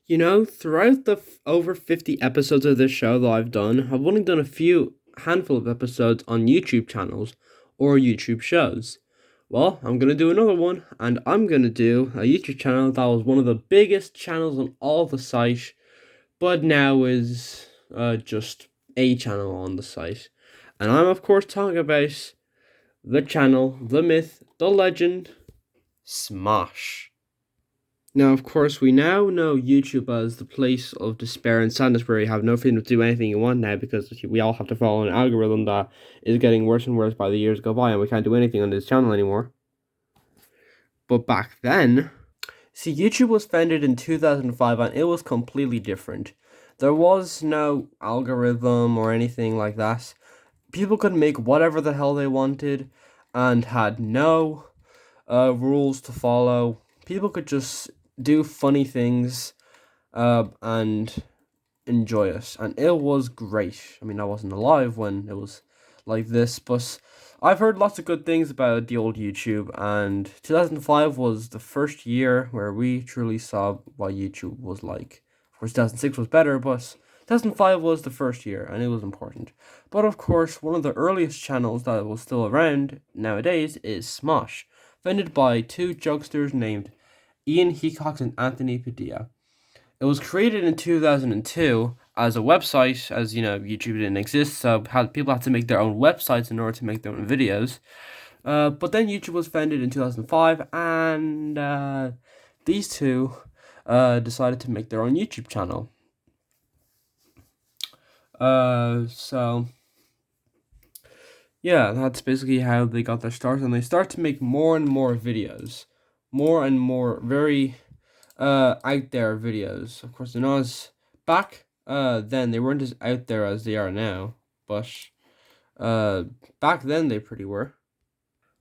Throughout the over 50 episodes of this show that I've done, I've only done a handful of episodes on YouTube channels or YouTube shows. Well, I'm going to do another one, and I'm going to do a YouTube channel that was one of the biggest channels on all the site, but now is just a channel on the site. And I'm, of course, talking about the channel, the myth, the legend, Smosh. Now, of course, we now know YouTube as the place of despair and sadness where you have no freedom to do anything you want now because we all have to follow an algorithm that is getting worse and worse by the years go by, and we can't do anything on this channel anymore. But back then, YouTube was founded in 2005 and it was completely different. There was no algorithm or anything like that. People could make whatever the hell they wanted and had no rules to follow. People could just do funny things and enjoy it. And it was great. I mean, I wasn't alive when it was like this, but I've heard lots of good things about the old YouTube, and 2005 was the first year where we truly saw what YouTube was like. Of course, 2006 was better, but 2005 was the first year, and it was important. But of course, one of the earliest channels that was still around nowadays is Smosh, founded by two jokesters named Ian Heacock and Anthony Padilla. It was created in 2002 as a website, as YouTube didn't exist, so people had to make their own websites in order to make their own videos. But then YouTube was founded in 2005, and these two decided to make their own YouTube channel. So yeah, that's basically how they got their start, and they start to make more and more videos, more and more very out there videos. Of course, they're not as back then they weren't as out there as they are now, but back then they pretty were.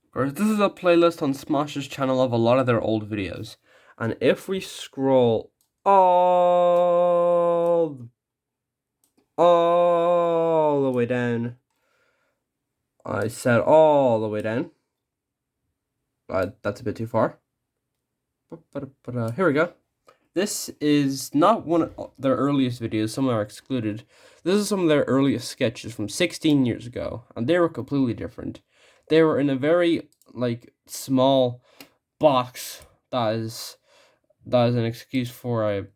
Of course, this is a playlist on Smosh's channel of a lot of their old videos, and if we scroll all the way down, I said all the way down. That's a bit too far. But here we go. This is not one of their earliest videos. Some are excluded. This is some of their earliest sketches from 16 years ago, and they were completely different. They were in a very small box. That is an excuse for a.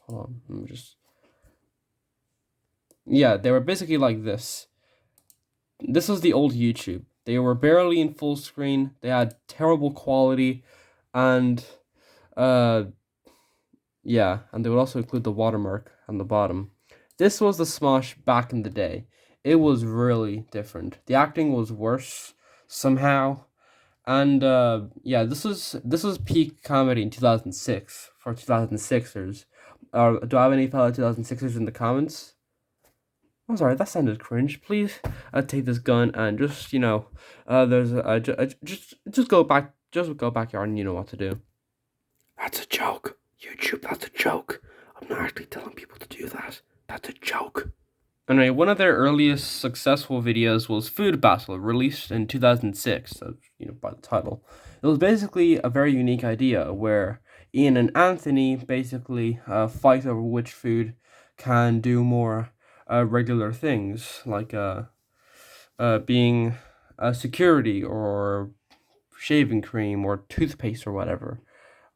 Hold on, let me just. Yeah, they were basically like this. This was the old YouTube. They were barely in full screen. They had terrible quality, and yeah, and they would also include the watermark on the bottom. This was the Smosh back in the day. It was really different. The acting was worse somehow, and yeah, this was peak comedy in 2006 for 2006ers. Do I have any fellow 2006ers in the comments? I'm sorry, that sounded cringe. Please take this gun and just just go back, yard, and you know what to do. That's a joke. YouTube, that's a joke. I'm not actually telling people to do that. That's a joke. Anyway, one of their earliest successful videos was Food Battle, released in 2006, so, by the title. It was basically a very unique idea where Ian and Anthony basically fight over which food can do more regular things, like being security or shaving cream or toothpaste or whatever.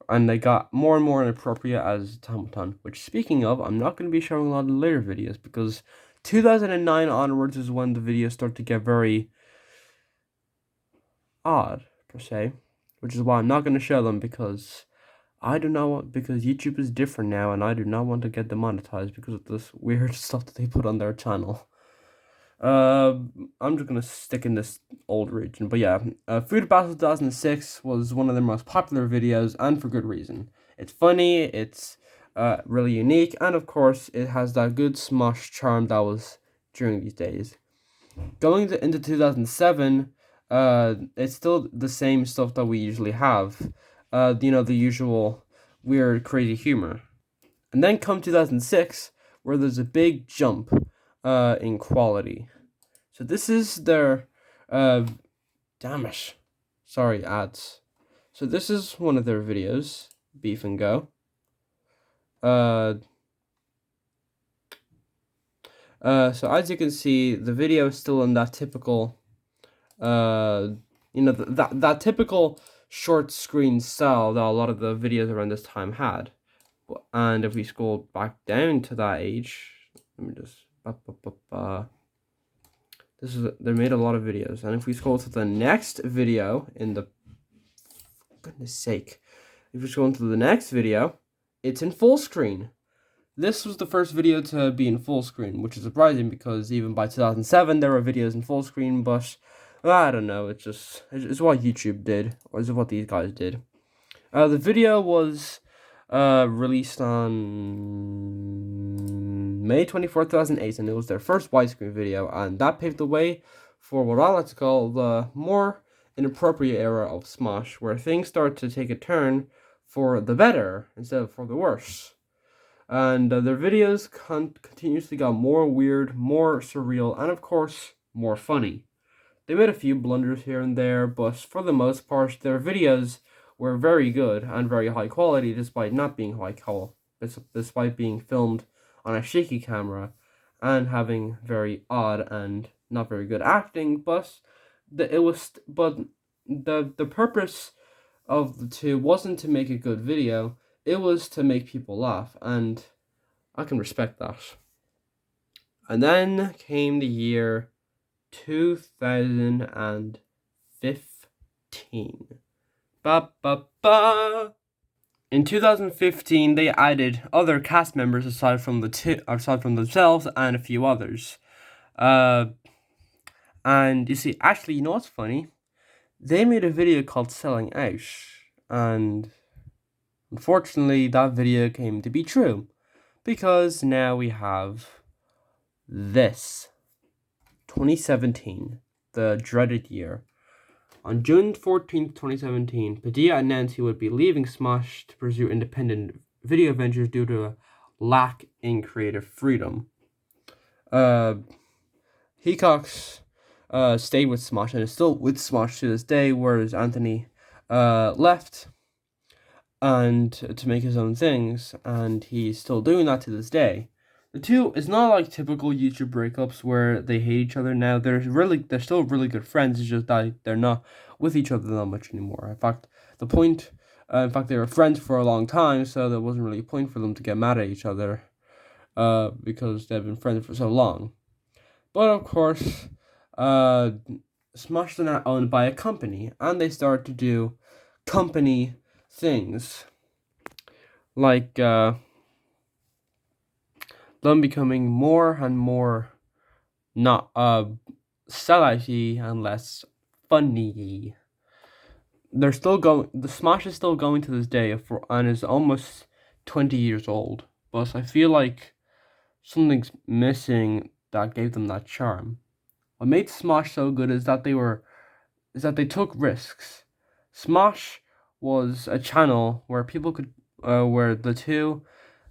And they got more and more inappropriate as time went on. Which, speaking of, I'm not going to be showing a lot of later videos because 2009 onwards is when the videos start to get very odd, per se. Which is why I'm not going to show them because because YouTube is different now and I do not want to get demonetized because of this weird stuff that they put on their channel. I'm just gonna stick in this old region, but yeah, Food Battle 2006 was one of their most popular videos, and for good reason. It's funny, it's really unique, and of course, it has that good Smosh charm that was during these days. Going into 2007, it's still the same stuff that we usually have. The usual weird, crazy humor. And then come 2006, where there's a big jump in quality. So this is their, damn it, sorry, ads. So this is one of their videos, Beef and Go. So as you can see, the video is still in that typical, that typical short screen style that a lot of the videos around this time had. And if we scroll back down to that age, let me just, they made a lot of videos. And if we scroll to the next video goodness sake, if we scroll into the next video, it's in full screen. This was the first video to be in full screen, which is surprising because even by 2007 there were videos in full screen, but I don't know, it's what YouTube did, or is it what these guys did. The video was released on May 24th, 2008, and it was their first widescreen video, and that paved the way for what I like to call the more inappropriate era of Smosh, where things start to take a turn for the better instead of for the worse. And their videos continuously got more weird, more surreal, and of course, more funny. They made a few blunders here and there, but for the most part, their videos were very good and very high quality, despite not being high quality, despite being filmed on a shaky camera and having very odd and not very good acting. But the purpose of the two wasn't to make a good video. It was to make people laugh, and I can respect that. And then came the year 2015. In 2015, they added other cast members aside from themselves and a few others. And you see, actually, you know what's funny? They made a video called Selling Out, and unfortunately, that video came to be true, because now we have this, 2017, the dreaded year. On June 14th, 2017, Padilla announced he would be leaving Smosh to pursue independent video ventures due to a lack in creative freedom. Hecox stayed with Smosh and is still with Smosh to this day, whereas Anthony left and to make his own things, and he's still doing that to this day. The two is not like typical YouTube breakups where they hate each other now. They're still really good friends. It's just that they're not with each other that much anymore. In fact, they were friends for a long time, so there wasn't really a point for them to get mad at each other, because they've been friends for so long. But of course, Smosh are now owned by a company, and they start to do company things, like them becoming more and more not sellout-y and less funny. They're still going. The Smosh is still going to this day, and is almost 20 years old. But I feel like something's missing that gave them that charm. What made Smosh so good is that they took risks. Smosh was a channel where people could, where the two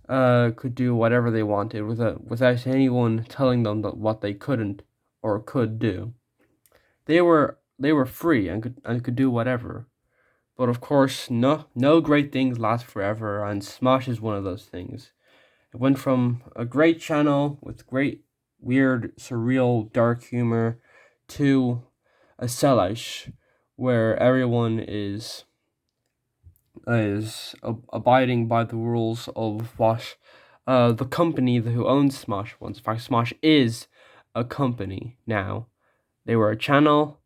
could do whatever they wanted without anyone telling them what they couldn't or could do. They were free and could do whatever. But of course, no great things last forever, and Smosh is one of those things. It went from a great channel with great, weird, surreal, dark humor to a sellout where everyone is abiding by the rules of what the company who owns Smosh wants. In fact, Smosh is a company now. They were a channel.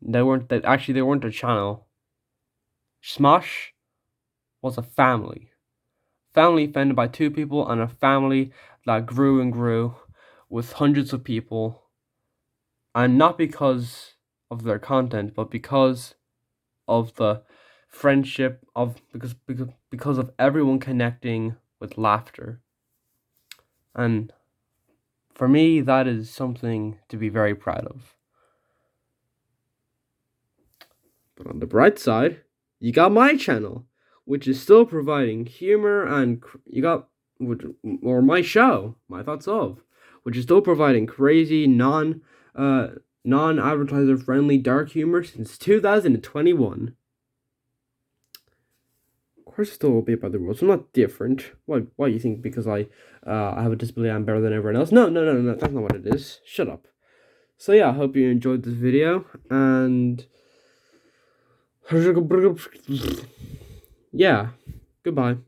They weren't a channel. Smosh was a family. Family founded by two people, and a family that grew and grew with hundreds of people. And not because of their content, but because of the friendship because of everyone connecting with laughter. And for me, that is something to be very proud of. But on the bright side, you got my channel, which is still providing humor, and my show, My Thoughts Of, which is still providing crazy non-advertiser friendly dark humor since 2021. course, I still will be about the rules. I'm not different. Why you think because I have a disability I'm better than everyone else? No, no, no, no, no. That's not what it is. Shut up. So yeah, I hope you enjoyed this video, and yeah, goodbye.